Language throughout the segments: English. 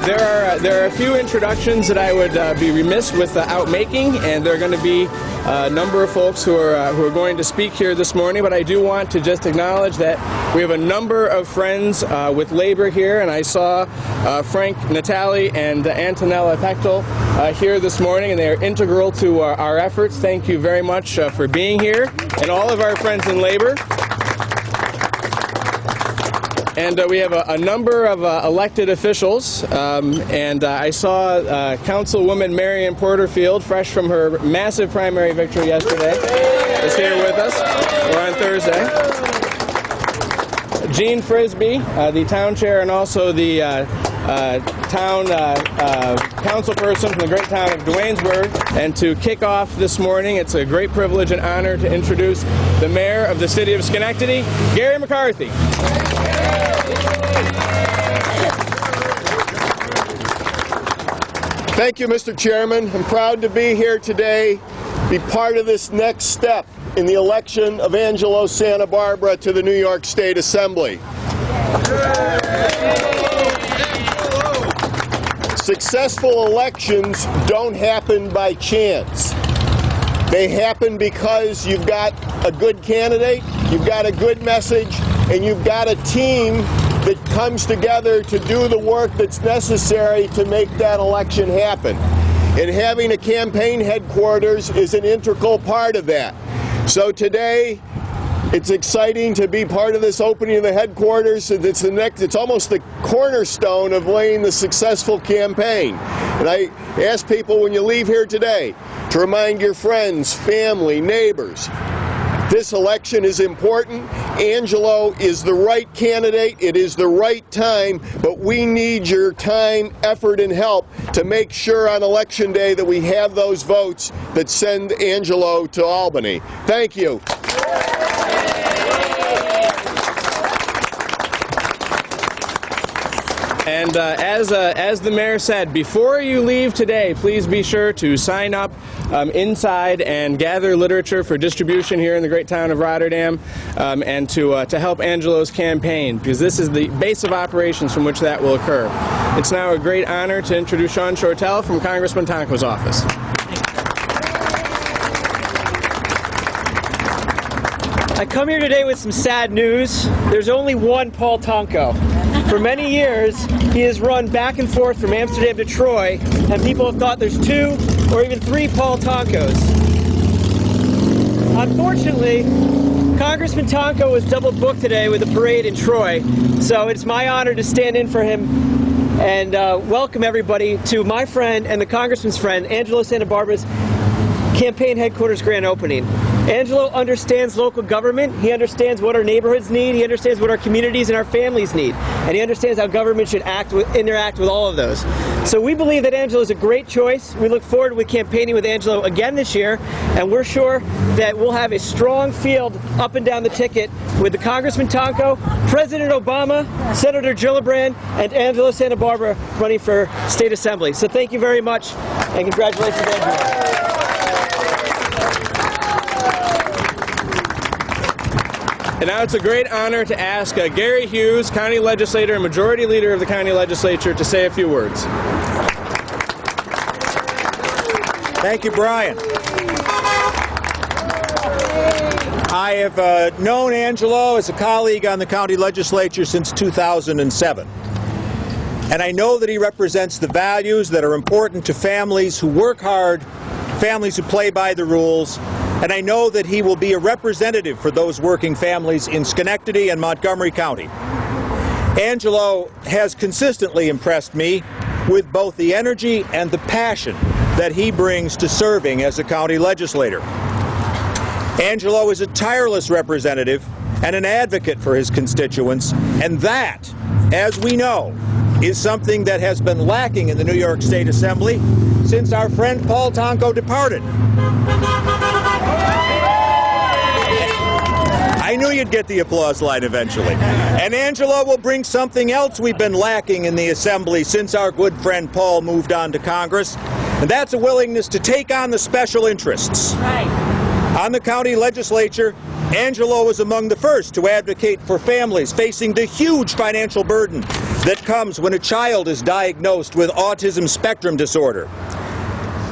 there are a few introductions that I would be remiss without making, and there are going to be a number of folks who are going to speak here this morning. But I do want to just acknowledge that we have a number of friends with labor here, and I saw Frank Natali and Antonella Pechtel here this morning, and they are integral to our efforts. Thank you very much for being here, and all of our friends in labor. And we have a number of elected officials, and I saw Councilwoman Marion Porterfield, fresh from her massive primary victory yesterday, is here with us, or on Thursday. Jean Frisbee, the town chair, and also the town councilperson from the great town of Duanesburg. And to kick off this morning, it's a great privilege and honor to introduce the mayor of the city of Schenectady, Gary McCarthy. Thank you, Mr. Chairman. I'm proud to be here today, be part of this next step in the election of Angelo Santabarbara to the New York State Assembly. Successful elections don't happen by chance. They happen because you've got a good candidate, you've got a good message, and you've got a team that comes together to do the work that's necessary to make that election happen. And having a campaign headquarters is an integral part of that. So today, it's exciting to be part of this opening of the headquarters. It's almost the cornerstone of laying the successful campaign. And I ask people when you leave here today to remind your friends, family, neighbors, this election is important. Angelo is the right candidate. It is the right time, but we need your time, effort, and help to make sure on Election Day that we have those votes that send Angelo to Albany. Thank you. And as the mayor said, before you leave today, please be sure to sign up inside and gather literature for distribution here in the great town of Rotterdam, and to help Angelo's campaign, because this is the base of operations from which that will occur. It's now a great honor to introduce Sean Shortell from Congressman Tonko's office. I come here today with some sad news. There's only one Paul Tonko. For many years, he has run back and forth from Amsterdam to Troy, and people have thought there's 2 or even 3 Paul Tonkos. Unfortunately, Congressman Tonko was double booked today with a parade in Troy, so it's my honor to stand in for him and welcome everybody to my friend and the Congressman's friend, Angelo Santabarbara's campaign headquarters grand opening. Angelo understands local government, he understands what our neighborhoods need, he understands what our communities and our families need, and he understands how government should interact with all of those. So we believe that Angelo is a great choice. We look forward to campaigning with Angelo again this year, and we're sure that we'll have a strong field up and down the ticket with the Congressman Tonko, President Obama, Senator Gillibrand, and Angelo Santabarbara running for State Assembly. So thank you very much, and congratulations, Angelo. And now it's a great honor to ask Gary Hughes, County Legislator and Majority Leader of the County Legislature, to say a few words. Thank you, Brian. I have known Angelo as a colleague on the County Legislature since 2007. And I know that he represents the values that are important to families who work hard, families who play by the rules, and I know that he will be a representative for those working families in Schenectady and Montgomery County. Angelo has consistently impressed me with both the energy and the passion that he brings to serving as a county legislator. Angelo is a tireless representative and an advocate for his constituents, and that, as we know, is something that has been lacking in the New York State Assembly since our friend Paul Tonko departed. I knew you'd get the applause line eventually. And Angelo will bring something else we've been lacking in the Assembly since our good friend Paul moved on to Congress, and that's a willingness to take on the special interests. Right. On the county legislature, Angelo was among the first to advocate for families facing the huge financial burden that comes when a child is diagnosed with autism spectrum disorder.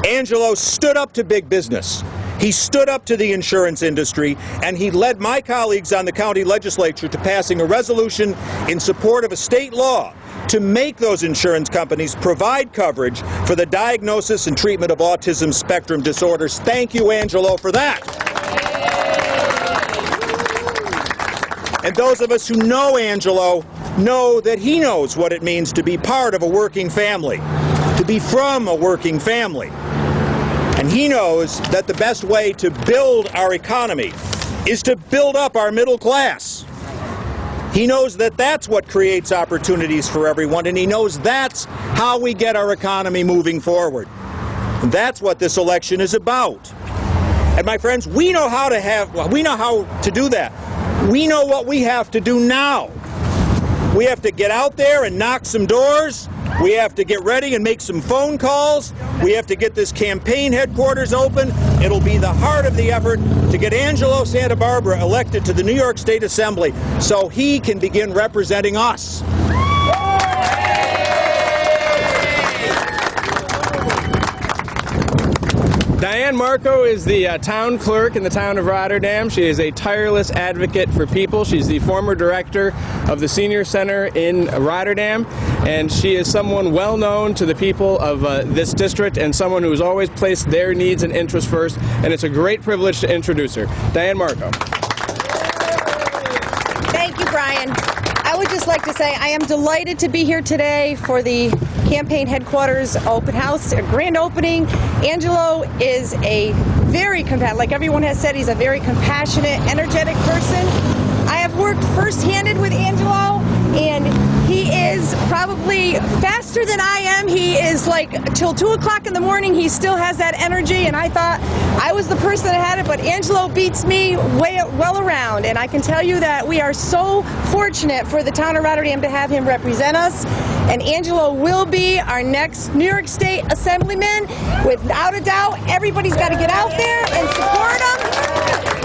Angelo stood up to big business. He stood up to the insurance industry, and he led my colleagues on the county legislature to passing a resolution in support of a state law to make those insurance companies provide coverage for the diagnosis and treatment of autism spectrum disorders. Thank you, Angelo, for that. And those of us who know Angelo know that he knows what it means to be part of a working family, to be from a working family. And he knows that the best way to build our economy is to build up our middle class. He knows that that's what creates opportunities for everyone, and he knows that's how we get our economy moving forward. And that's what this election is about. And my friends, we know how to do that. We know what we have to do now. We have to get out there and knock some doors. We have to get ready and make some phone calls. We have to get this campaign headquarters open. It'll be the heart of the effort to get Angelo Santabarbara elected to the New York State Assembly so he can begin representing us. Diane Marco is the town clerk in the town of Rotterdam. She is a tireless advocate for people. She's the former director of the Senior Center in Rotterdam, and she is someone well known to the people of this district and someone who has always placed their needs and interests first, and it's a great privilege to introduce her. Diane Marco. Thank you, Brian. I would just like to say I am delighted to be here today for the campaign headquarters open house, a grand opening. Angelo is a very like everyone has said, he's a very compassionate, energetic person. I have worked first-handed with Angelo, and he is probably faster than I am. He is like till 2 o'clock in the morning, he still has that energy, and I thought I was the person that had it, but Angelo beats me well around, and I can tell you that we are so fortunate for the town of Rotterdam to have him represent us, and Angelo will be our next New York State Assemblyman. Without a doubt, everybody's got to get out there and support him.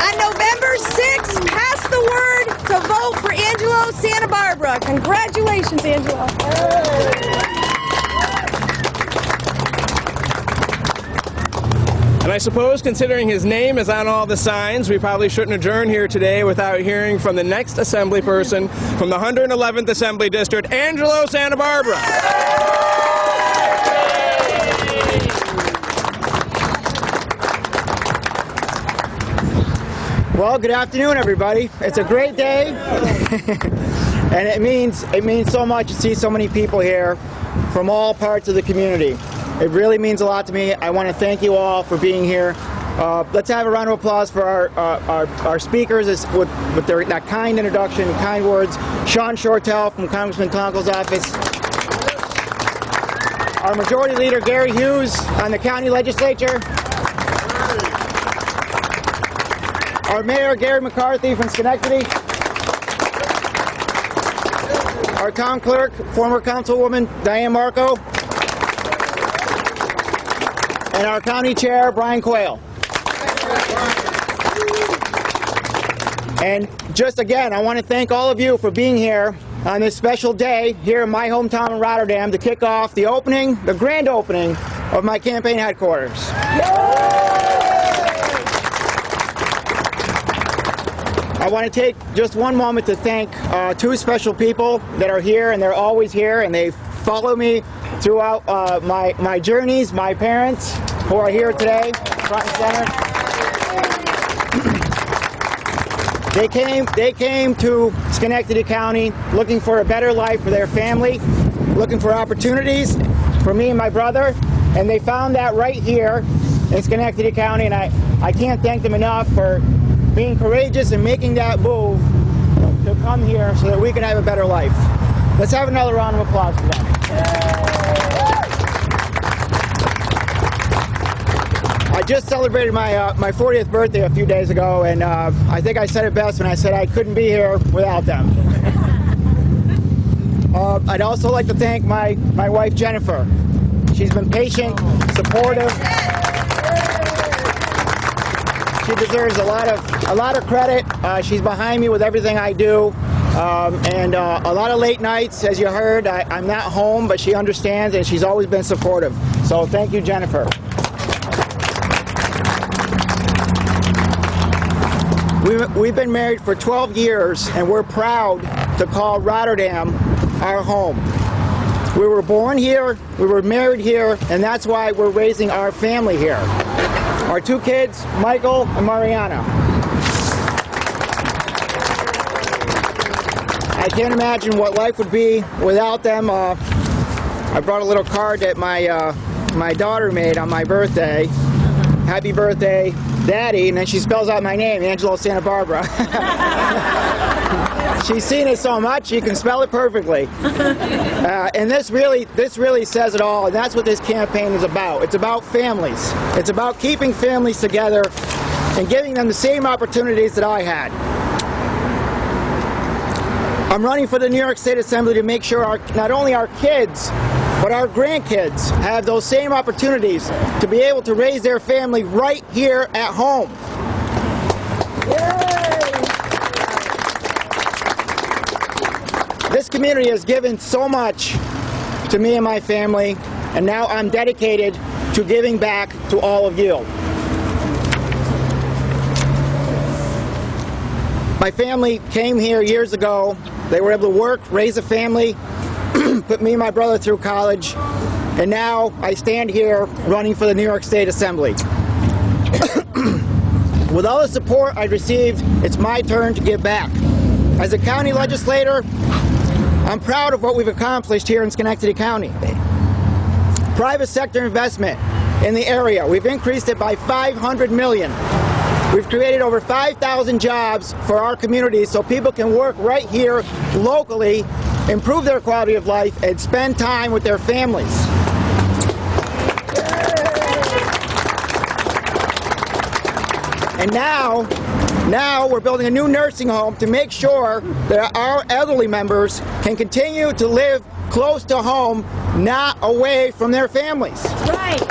On November 6th, pass the word to vote for Angelo Santabarbara. Congratulations, Angelo. And I suppose, considering his name is on all the signs, we probably shouldn't adjourn here today without hearing from the next assembly person from the 111th Assembly District, Angelo Santabarbara. Well, good afternoon, everybody. It's a great day, and it means so much to see so many people here from all parts of the community. It really means a lot to me. I want to thank you all for being here. Let's have a round of applause for our speakers with that kind introduction, kind words. Sean Shortell from Congressman Tonko's office. Our Majority Leader Gary Hughes on the county legislature. Our Mayor Gary McCarthy from Schenectady. Our Town Clerk, former Councilwoman Diane Marco. And our County Chair, Brian Quayle. And just again, I want to thank all of you for being here on this special day here in my hometown of Rotterdam to kick off the opening, the grand opening of my campaign headquarters. I want to take just one moment to thank two special people that are here, and they're always here, and they follow me throughout my journeys. My parents, who are here today, front and center. They came to Schenectady County looking for a better life for their family, looking for opportunities for me and my brother, and they found that right here in Schenectady County, and I can't thank them enough for being courageous and making that move to come here so that we can have a better life. Let's have another round of applause for them. I just celebrated my 40th birthday a few days ago, and I think I said it best when I said I couldn't be here without them. I'd also like to thank my wife Jennifer. She's been patient, supportive. She deserves a lot of credit. She's behind me with everything I do, and a lot of late nights, as you heard. I'm not home, but she understands, and she's always been supportive. So thank you, Jennifer. We've been married for 12 years, and we're proud to call Rotterdam our home. We were born here, we were married here, and that's why we're raising our family here. Our two kids, Michael and Mariana. I can't imagine what life would be without them. I brought a little card that my daughter made on my birthday. Happy birthday, Daddy, and then she spells out my name, Angelo Santabarbara. She's seen it so much, she can spell it perfectly. And this really says it all, and that's what this campaign is about. It's about families. It's about keeping families together and giving them the same opportunities that I had. I'm running for the New York State Assembly to make sure not only our kids, but our grandkids have those same opportunities to be able to raise their family right here at home. This community has given so much to me and my family, and now I'm dedicated to giving back to all of you. My family came here years ago. They were able to work, raise a family, put me and my brother through college, and now I stand here running for the New York State Assembly. With all the support I've received, it's my turn to give back. As a county legislator, I'm proud of what we've accomplished here in Schenectady County. Private sector investment in the area, we've increased it by $500 million. We've created over 5,000 jobs for our communities so people can work right here locally, improve their quality of life, and spend time with their families. And now we're building a new nursing home to make sure that our elderly members can continue to live close to home, not away from their families. Right.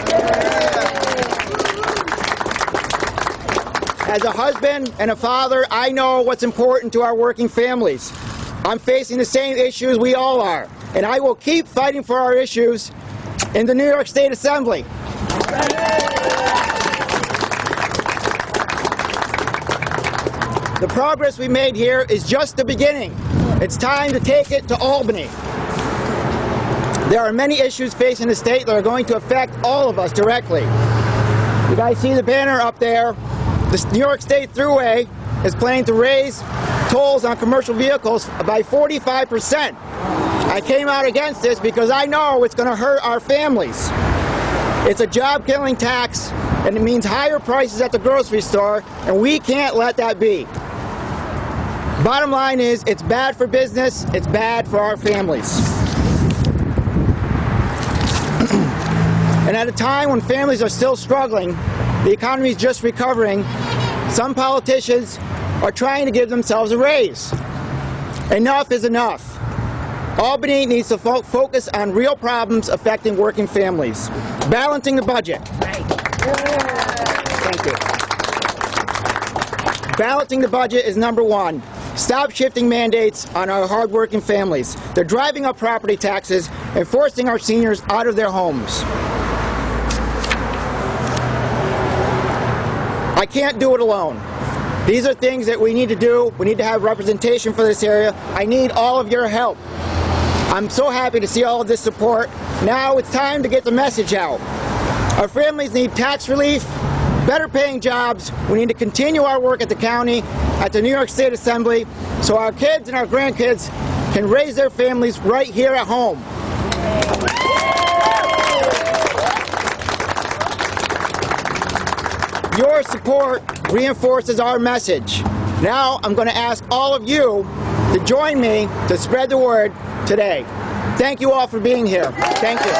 As a husband and a father, I know what's important to our working families. I'm facing the same issues we all are, and I will keep fighting for our issues in the New York State Assembly. The progress we made here is just the beginning. It's time to take it to Albany. There are many issues facing the state that are going to affect all of us directly. You guys see the banner up there? The New York State Thruway is planning to raise tolls on commercial vehicles by 45%. I came out against this because I know it's going to hurt our families. It's a job-killing tax, and it means higher prices at the grocery store, and we can't let that be. Bottom line is, it's bad for business, it's bad for our families. And at a time when families are still struggling, the economy is just recovering, some politicians are trying to give themselves a raise. Enough is enough. Albany needs to focus on real problems affecting working families. Balancing the budget. Thank you. Balancing the budget is number one. Stop shifting mandates on our hard-working families. They're driving up property taxes and forcing our seniors out of their homes. I can't do it alone. These are things that we need to do. We need to have representation for this area. I need all of your help. I'm so happy to see all of this support. Now it's time to get the message out. Our families need tax relief, better paying jobs. We need to continue our work at the county, at the New York State Assembly, so our kids and our grandkids can raise their families right here at home. Your support reinforces our message. Now I'm going to ask all of you to join me to spread the word today. Thank you all for being here. Thank you.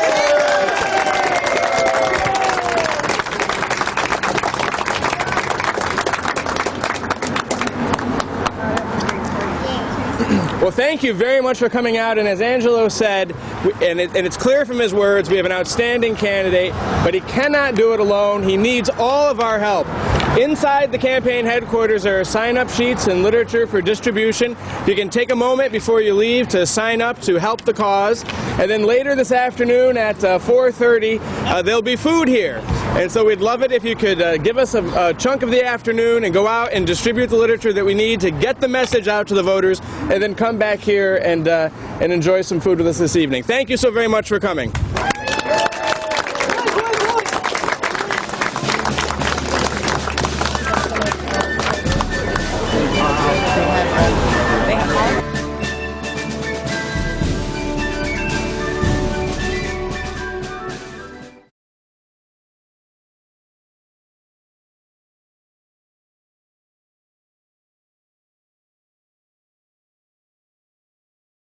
Well, thank you very much for coming out, and as Angelo said, and it's clear from his words, we have an outstanding candidate, but he cannot do it alone. He needs all of our help. Inside the campaign headquarters are sign-up sheets and literature for distribution. You can take a moment before you leave to sign up to help the cause. And then later this afternoon at 4:30, there'll be food here. And so we'd love it if you could give us a chunk of the afternoon and go out and distribute the literature that we need to get the message out to the voters, and then come back here and enjoy some food with us this evening. Thank you so very much for coming.